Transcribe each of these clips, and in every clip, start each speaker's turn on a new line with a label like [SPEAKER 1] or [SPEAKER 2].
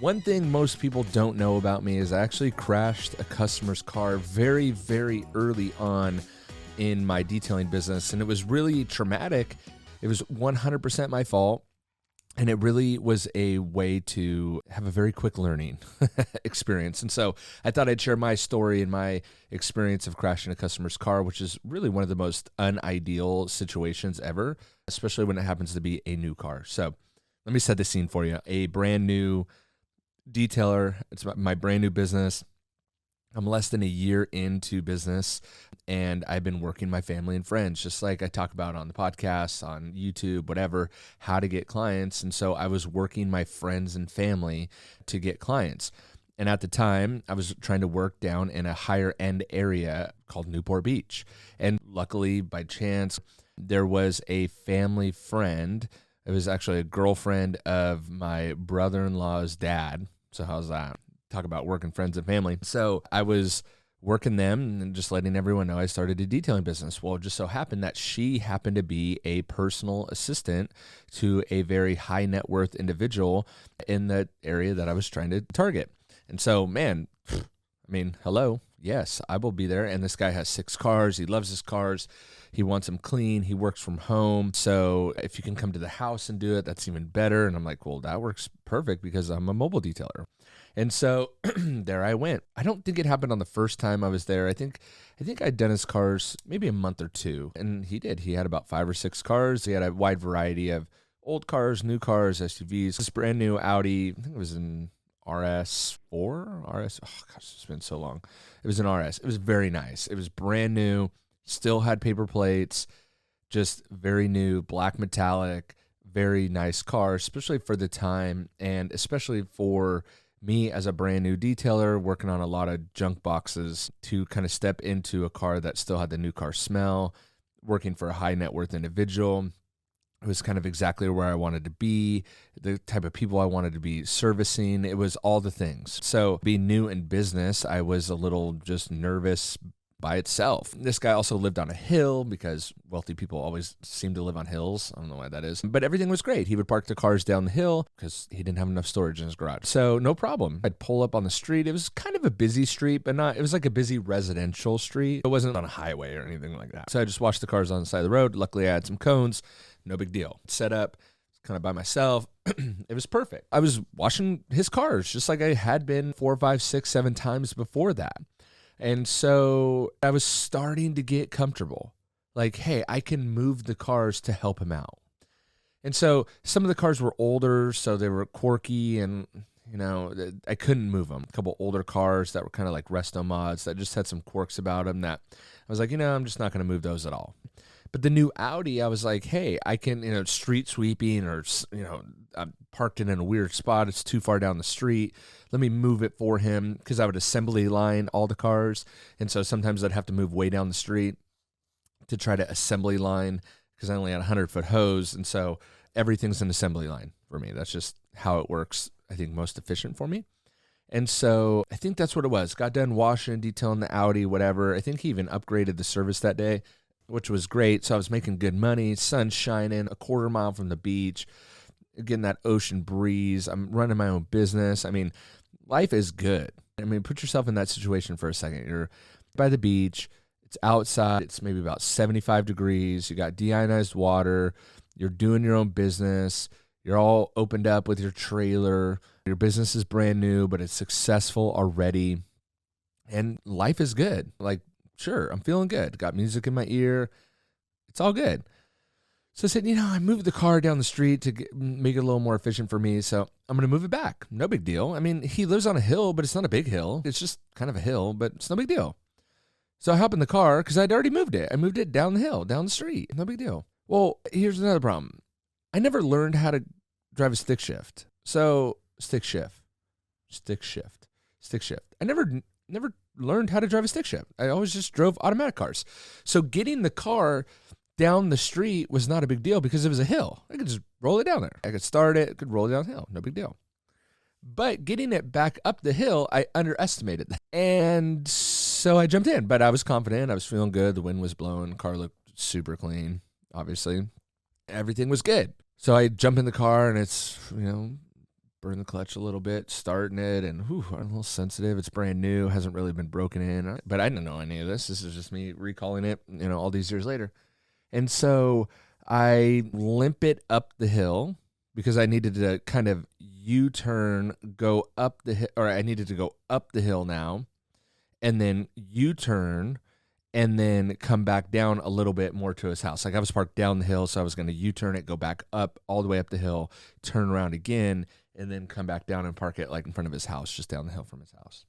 [SPEAKER 1] One thing most people don't know about me is I actually crashed a customer's car very, very early on in my detailing business, and it was really traumatic. It was 100% my fault, and it really was a way to have a very quick learning experience. And so I thought I'd share my story and my experience of crashing a customer's car, which is really one of the most unideal situations ever, especially when it happens to be a new car. So let me set the scene for you. A brand new detailer. It's my brand new business. I'm less than a year into business, and I've been working my family and friends, just like I talk about on the podcast, on YouTube, whatever, how to get clients. And so I was working my friends and family to get clients. And at the time, I was trying to work down in a higher end area called Newport Beach. And luckily, by chance, there was a family friend. It was actually a girlfriend of my brother-in-law's dad. So how's that? Talk about working friends and family. So I was working them and just letting everyone know I started a detailing business. Well, it just so happened that she happened to be a personal assistant to a very high net worth individual in the area that I was trying to target. And so, man, I mean, hello. Yes, I will be there. And this guy has 6 cars. He loves his cars. He wants them clean. He works from home. So if you can come to the house and do it, that's even better. And I'm like, well, that works perfect because I'm a mobile detailer. And so there I went. I don't think it happened on the first time I was there. I think I'd done his cars maybe a month or two. And he did. He had about 5 or 6 cars. He had a wide variety of old cars, new cars, SUVs. This brand new Audi, I think it was in RS4, oh gosh, it's been so long. It was an RS. It was very nice. It was brand new, still had paper plates, just very new, black metallic, very nice car, especially for the time, and especially for me as a brand new detailer working on a lot of junk boxes to kind of step into a car that still had the new car smell, working for a high net worth individual. It was kind of exactly where I wanted to be, the type of people I wanted to be servicing. It was all the things. So being new in business, I was a little just nervous by itself. This guy also lived on a hill because wealthy people always seem to live on hills. I don't know why that is. But everything was great. He would park the cars down the hill because he didn't have enough storage in his garage. So no problem. I'd pull up on the street. It was kind of a busy street, but not, it was like a busy residential street. It wasn't on a highway or anything like that. So I just watched the cars on the side of the road. Luckily, I had some cones. No big deal. Set up, kind of by myself. It was perfect. I was washing his cars just like I had been 4, 5, 6, 7 times before that. And so I was starting to get comfortable. Like, hey, I can move the cars to help him out. And so some of the cars were older, so they were quirky and, you know, I couldn't move them. A couple older cars that were kind of like resto mods that just had some quirks about them that I was like, I'm just not going to move those at all. But the new Audi, I was like, hey, I can, street sweeping or, I'm parked in a weird spot. It's too far down the street. Let me move it for him because I would assembly line all the cars. And so sometimes I'd have to move way down the street to try to assembly line because I only had a 100-foot hose. And so everything's an assembly line for me. That's just how it works, I think, most efficient for me. And so I think that's what it was. Got done washing, detailing the Audi, whatever. I think he even upgraded the service that day, which was great. So I was making good money, sun shining, a quarter mile from the beach, getting that ocean breeze. I'm running my own business. I mean, life is good. I mean, put yourself in that situation for a second. You're by the beach. It's outside. It's maybe about 75 degrees. You got deionized water. You're doing your own business. You're all opened up with your trailer. Your business is brand new, but it's successful already. And life is good. Like, sure, I'm feeling good. Got music in my ear. It's all good. So I said, I moved the car down the street to make it a little more efficient for me. So I'm going to move it back. No big deal. I mean, he lives on a hill, but it's not a big hill. It's just kind of a hill, but it's no big deal. So I hop in the car because I'd already moved it. I moved it down the hill, down the street. No big deal. Well, here's another problem. I never learned how to drive a stick shift. So stick shift. I never learned how to drive a stick shift. I always just drove automatic cars. So getting the car down the street was not a big deal because it was a hill. I could just roll it down there. I could start it, could roll it downhill. No big deal. But getting it back up the hill, I underestimated that. And so I jumped in, but I was confident. I was feeling good. The wind was blowing. Car looked super clean, obviously. Everything was good. So I jump in the car and it's, burn the clutch a little bit, starting it, and I'm a little sensitive. It's brand new, hasn't really been broken in, but I didn't know any of this. This is just me recalling it, all these years later. And so I limp it up the hill because I needed to kind of U-turn, go up the hill, or I needed to go up the hill now, and then U-turn, and then come back down a little bit more to his house. Like I was parked down the hill, so I was going to U-turn it, go back up all the way up the hill, turn around again, and then come back down and park it like in front of his house, just down the hill from his house.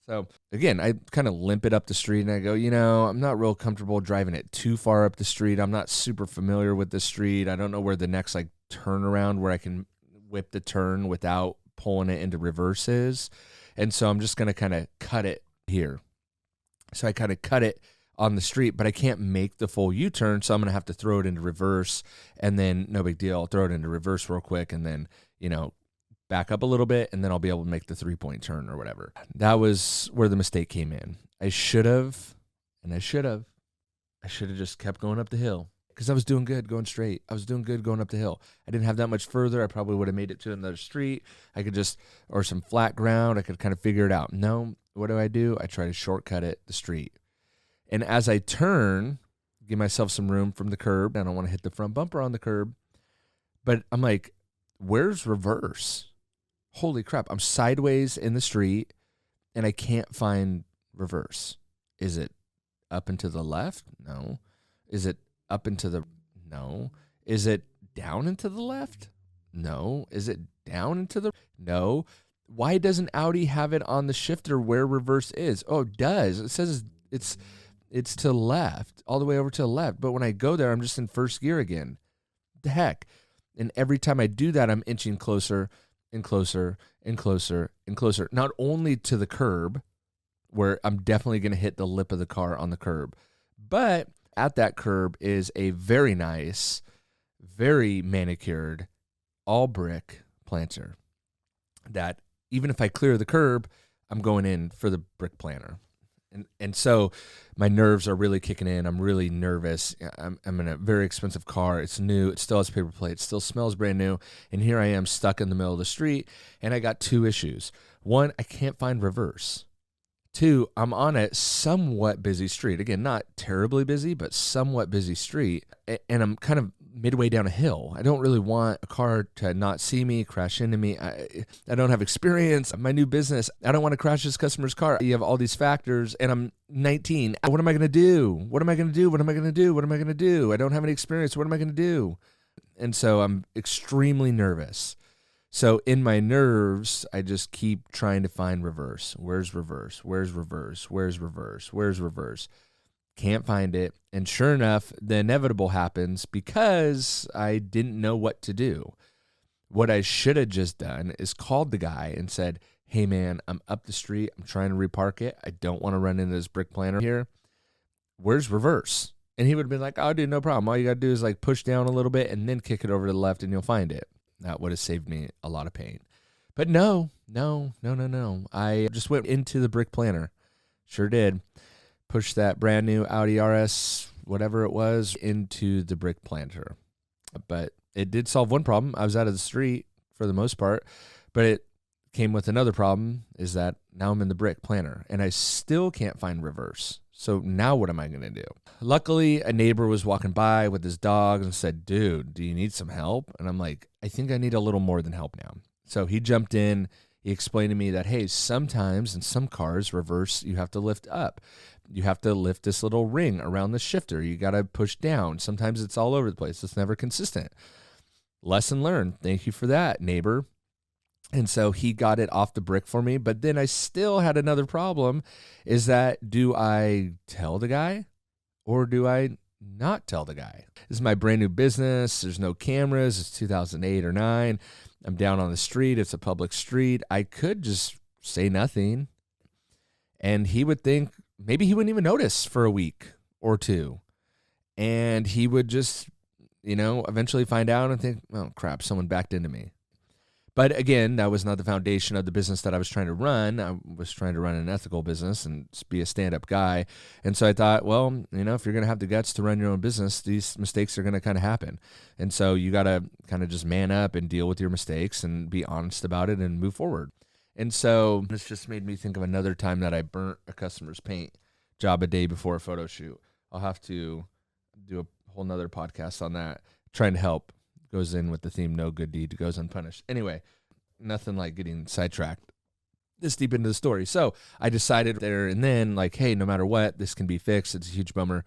[SPEAKER 1] So again, I kind of limp it up the street and I go, I'm not real comfortable driving it too far up the street. I'm not super familiar with the street. I don't know where the next like turnaround where I can whip the turn without pulling it into reverse is. And so I'm just going to kind of cut it here. So I kind of cut it on the street, but I can't make the full U-turn. So I'm going to have to throw it into reverse and then no big deal. I'll throw it into reverse real quick and then, back up a little bit, and then I'll be able to make the 3-point turn or whatever. That was where the mistake came in. I should have just kept going up the hill because I was doing good going straight. I was doing good going up the hill. I didn't have that much further. I probably would have made it to another street. I could or some flat ground. I could kind of figure it out. No, what do? I try to shortcut it, the street. And as I turn, give myself some room from the curb. I don't want to hit the front bumper on the curb. But I'm like, where's reverse? Holy crap, I'm sideways in the street and I can't find reverse. Is it up and to the left? No. Is it up and to the... No. Is it down and to the left? No. Is it down and to the... No. Why doesn't Audi have it on the shifter where reverse is? Oh, it does. It says it's to the left, all the way over to the left. But when I go there, I'm just in first gear again. The heck? And every time I do that, I'm inching closer and closer and closer and closer. Not only to the curb, where I'm definitely going to hit the lip of the car on the curb, but at that curb is a very nice, very manicured, all brick planter that even if I clear the curb, I'm going in for the brick planter. And so my nerves are really kicking in. I'm really nervous. I'm in a very expensive car. It's new. It still has paper plates. It still smells brand new. And here I am stuck in the middle of the street. And I got two issues. One, I can't find reverse. Two, I'm on a somewhat busy street. Again, not terribly busy, but somewhat busy street. And I'm kind of midway down a hill. I don't really want a car to not see me, crash into me. I don't have experience. My new business, I don't want to crash this customer's car. You have all these factors, and I'm 19. What am I going to do? What am I going to do? What am I going to do? What am I going to do? I don't have any experience. What am I going to do? And so I'm extremely nervous. So in my nerves, I just keep trying to find reverse. Where's reverse? Where's reverse? Where's reverse? Where's reverse? Can't find it. And sure enough, the inevitable happens because I didn't know what to do. What I should have just done is called the guy and said, hey man, I'm up the street. I'm trying to repark it. I don't want to run into this brick planter here. Where's reverse? And he would have been like, oh dude, no problem. All you got to do is like push down a little bit and then kick it over to the left and you'll find it. That would have saved me a lot of pain. But no. I just went into the brick planter. Sure did. Pushed that brand new Audi RS, whatever it was, into the brick planter. But it did solve one problem. I was out of the street for the most part. But it came with another problem, is that now I'm in the brick planter. And I still can't find reverse. So now what am I going to do? Luckily, a neighbor was walking by with his dog and said, dude, do you need some help? And I'm like, I think I need a little more than help now. So he jumped in. He explained to me that, hey, sometimes in some cars, reverse, you have to lift up. You have to lift this little ring around the shifter. You got to push down. Sometimes it's all over the place. It's never consistent. Lesson learned. Thank you for that, neighbor. And so he got it off the brick for me. But then I still had another problem, is that do I tell the guy or do I not tell the guy? This is my brand new business. There's no cameras. It's 2008 or 9. I'm down on the street. It's a public street. I could just say nothing. And he would think maybe he wouldn't even notice for a week or two. And he would just, eventually find out and think, oh, crap, someone backed into me. But again, that was not the foundation of the business that I was trying to run. I was trying to run an ethical business and be a stand-up guy. And so I thought, well, if you're going to have the guts to run your own business, these mistakes are going to kind of happen. And so you got to kind of just man up and deal with your mistakes and be honest about it and move forward. And so this just made me think of another time that I burnt a customer's paint job a day before a photo shoot. I'll have to do a whole nother podcast on that. Trying to help goes in with the theme, no good deed goes unpunished. Anyway, nothing like getting sidetracked this deep into the story. So I decided there and then, like, hey, no matter what, this can be fixed. It's a huge bummer,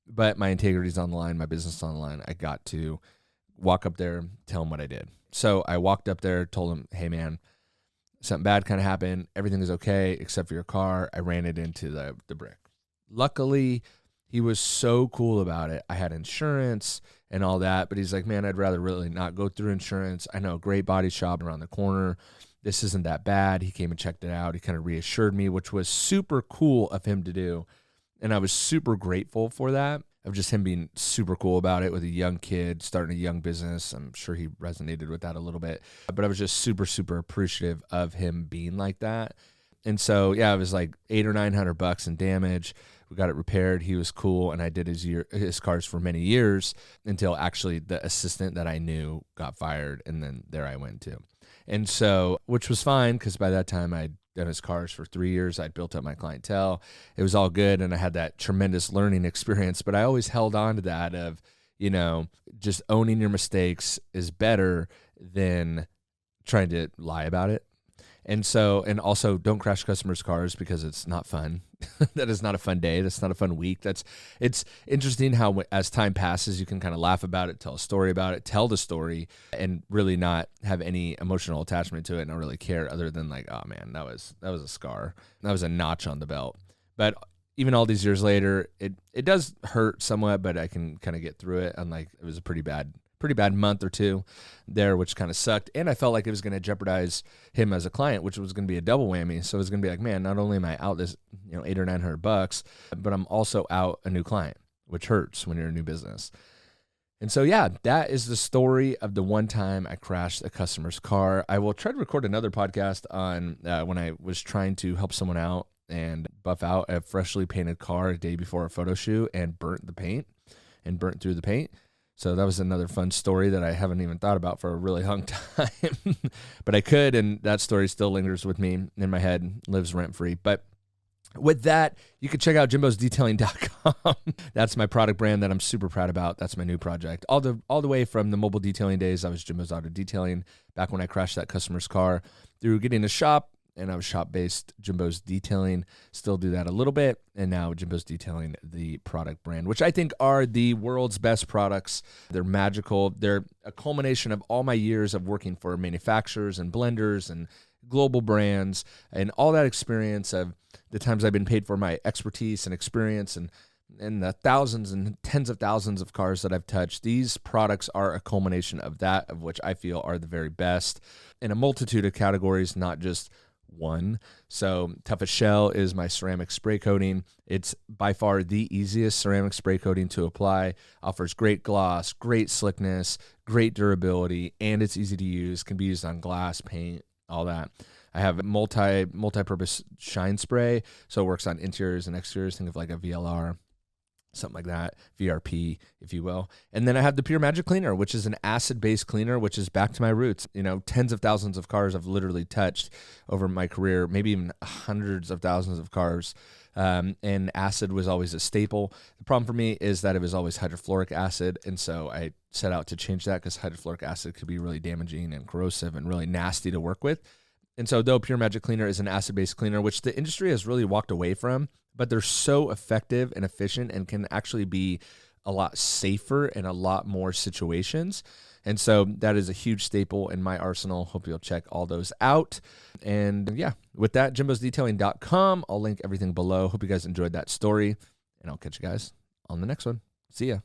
[SPEAKER 1] but my integrity's on the line, my business is on the line. I got to walk up there, tell him what I did. So I walked up there, told him, hey man, something bad kind of happened. Everything is okay except for your car. I ran it into the brick. Luckily, he was so cool about it. I had insurance and all that, but he's like, man, I'd rather really not go through insurance. I know a great body shop around the corner. This isn't that bad. He came and checked it out. He kind of reassured me, which was super cool of him to do. And I was super grateful for that, of just him being super cool about it with a young kid, starting a young business. I'm sure he resonated with that a little bit, but I was just super, super appreciative of him being like that. And so, yeah, it was like $800 or $900 in damage. We got it repaired. He was cool, and I did his cars for many years until actually the assistant that I knew got fired, and then there I went too. And so, which was fine because by that time I'd done his cars for 3 years. I'd built up my clientele. It was all good, and I had that tremendous learning experience. But I always held on to that of, just owning your mistakes is better than trying to lie about it. And so, and also don't crash customers' cars because it's not fun. That is not a fun day. That's not a fun week. It's interesting how as time passes, you can kind of laugh about it, tell a story about it, tell the story, and really not have any emotional attachment to it and not really care other than like, oh man, that was a scar. That was a notch on the belt. But even all these years later, it does hurt somewhat, but I can kind of get through it. Unlike it was a pretty bad month or two there, which kind of sucked. And I felt like it was going to jeopardize him as a client, which was going to be a double whammy. So it was going to be like, man, not only am I out this, $800 or $900, but I'm also out a new client, which hurts when you're a new business. And so, yeah, that is the story of the one time I crashed a customer's car. I will try to record another podcast on when I was trying to help someone out and buff out a freshly painted car a day before a photo shoot and burnt through the paint. So that was another fun story that I haven't even thought about for a really long time, but I could, and that story still lingers with me in my head, lives rent-free. But with that, you can check out jimbosdetailing.com. That's my product brand that I'm super proud about. That's my new project. All the way from the mobile detailing days, I was Jimbo's Auto Detailing back when I crashed that customer's car, through getting a shop, and I was shop-based, Jimbo's Detailing, still do that a little bit, and now Jimbo's Detailing, the product brand, which I think are the world's best products. They're magical. They're a culmination of all my years of working for manufacturers and blenders and global brands and all that experience of the times I've been paid for my expertise and experience and the thousands and tens of thousands of cars that I've touched. These products are a culmination of that, of which I feel are the very best in a multitude of categories, not just one. So Toughest Shell is my ceramic spray coating. It's by far the easiest ceramic spray coating to apply. Offers great gloss, great slickness, great durability, and it's easy to use. Can be used on glass, paint, all that. I have multi-purpose shine spray, so it works on interiors and exteriors. Think of like a VLR, something like that, VRP, if you will. And then I have the Pure Magic Cleaner, which is an acid-based cleaner, which is back to my roots. Tens of thousands of cars I've literally touched over my career, maybe even hundreds of thousands of cars. And acid was always a staple. The problem for me is that it was always hydrofluoric acid. And so I set out to change that because hydrofluoric acid could be really damaging and corrosive and really nasty to work with. And so though Pure Magic Cleaner is an acid-based cleaner, which the industry has really walked away from, but they're so effective and efficient and can actually be a lot safer in a lot more situations. And so that is a huge staple in my arsenal. Hope you'll check all those out. And yeah, with that, jimbosdetailing.com. I'll link everything below. Hope you guys enjoyed that story, and I'll catch you guys on the next one. See ya.